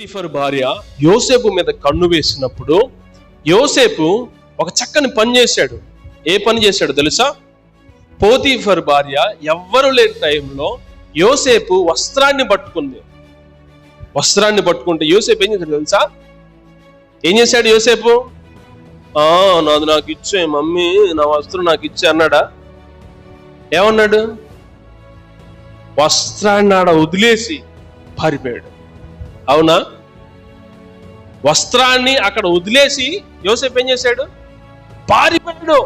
Potiphar భార్య యోసేపు మీద కన్ను వేసినప్పుడు యోసేపు ఒక చక్కని పని చేశాడు. ఏ పని చేశాడు తెలుసా? పోతీఫర్ భార్య ఎవ్వరు లేని టైంలో యోసేపు వస్త్రాన్ని పట్టుకుంటే యోసేపు ఏం చేశాడు తెలుసా? ఏం చేశాడు యోసేపు? నాది నాకు ఇచ్చే మమ్మీ, నా వస్త్రం నాకు ఇచ్చే అన్నాడా? ఏమన్నాడు? వస్త్రాన్ని ఆడ వదిలేసి పారిపోయాడు. అవునా? వస్త్రాన్ని అక్కడ వదిలేసి యోసేపు ఏం చేశాడు? పారిపోయాడు.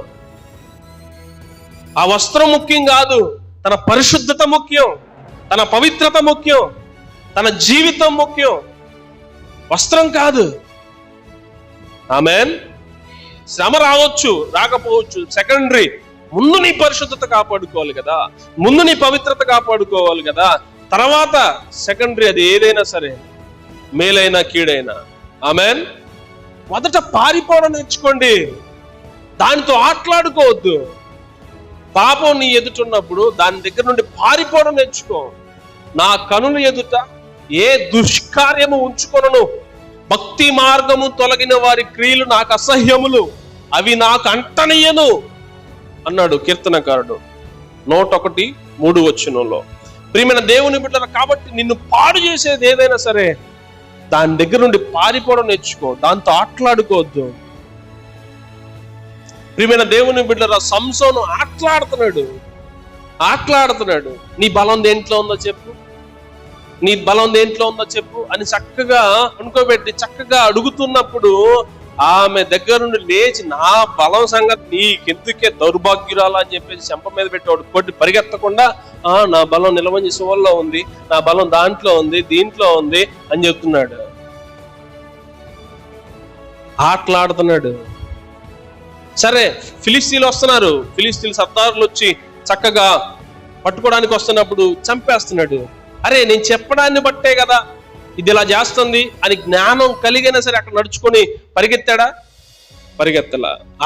ఆ వస్త్రం ముఖ్యం కాదు, తన పరిశుద్ధత ముఖ్యం, తన పవిత్రత ముఖ్యం, తన జీవితం ముఖ్యం, వస్త్రం కాదు. ఆమేన్. శ్రమ రావచ్చు, రాకపోవచ్చు, సెకండరీ. ముందు నీ పరిశుద్ధత కాపాడుకోవాలి కదా, ముందు నీ పవిత్రత కాపాడుకోవాలి కదా, తర్వాత సెకండరీ అది ఏదైనా సరే, మేలైనా కీడైనా. ఆమేన్. మొదట పారిపోవడం నేర్చుకోండి, దానితో ఆటలాడుకోవద్దు. పాపం నీ ఎదుటున్నప్పుడు దాని దగ్గర నుండి పారిపోవడం నేర్చుకో. నా కనుల ఎదుట ఏ దుష్కార్యము ఉంచుకొనను, భక్తి మార్గము తొలగిన వారి క్రియలు నాకు అసహ్యములు, అవి నాకు అంటనీయను అన్నాడు కీర్తనకారుడు 1:3 ప్రియమైన దేవుని బిడ్డలు, కాబట్టి నిన్ను పాడు చేసేది ఏదైనా సరే దాని దగ్గర నుండి పారిపోవడం నేర్చుకో, దాంతో ఆటలాడుకోవద్దు. ప్రియమైన దేవుని బిడ్డల, సంసోను ఆటలాడుతున్నాడు. నీ బలం దేంట్లో ఉందో చెప్పు, నీ బలం దేంట్లో ఉందో చెప్పు అని చక్కగా అనుకోబెట్టి చక్కగా అడుగుతున్నప్పుడు ఆమె దగ్గర నుండి లేచి, నా బలం సంగతి నీకెందుకే దౌర్భాగ్యురాలా అని చెప్పేసి చెంప మీద పెట్టేవాడు కొట్టి పరిగెత్తకుండా, నా బలం నిలవంజి సువల్లో ఉంది, నా బలం దాంట్లో ఉంది, దీంట్లో ఉంది అని చెప్తున్నాడు. ఆటలాడుతున్నాడు. సరే, ఫిలిస్తీన్లు వస్తున్నారు, ఫిలిస్తీన్లు సర్దారులు వచ్చి చక్కగా పట్టుకోవడానికి వస్తున్నప్పుడు చంపేస్తున్నాడు. అరే, నేను చెప్పడాన్ని బట్టే కదా ఇది ఇలా చేస్తుంది అని జ్ఞానం కలిగినా సరే అక్కడ నడుచుకొని పరిగెత్తలా.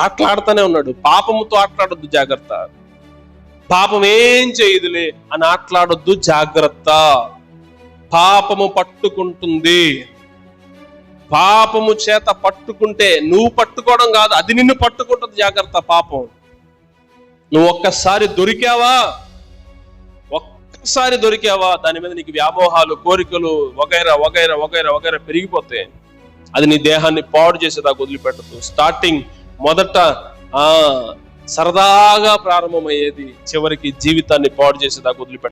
ఆటలాడుతూనే ఉన్నాడు. పాపముతో ఆటలాడొద్దు, జాగ్రత్త. పాపం ఏం చేయదులే అని ఆటలాడొద్దు, జాగ్రత్త. పాపము పట్టుకుంటుంది. పాపము చేత పట్టుకుంటే నువ్వు పట్టుకోవడం కాదు, అది నిన్ను పట్టుకుంటుంది. జాగ్రత్త. పాపం నువ్వు ఒక్కసారి దొరికావా, దాని మీద నీకు వ్యామోహాలు, కోరికలు వగైరా వగైరా వగైరా వగైరా పెరిగిపోతాయి. అది నీ దేహాన్ని పాడు చేసేదాకా వదిలిపెట్టదు. స్టార్టింగ్ మొదట సరదాగా ప్రారంభమయ్యేది చివరికి జీవితాన్ని పాడు చేసేదాకా వదిలిపెట్టదు.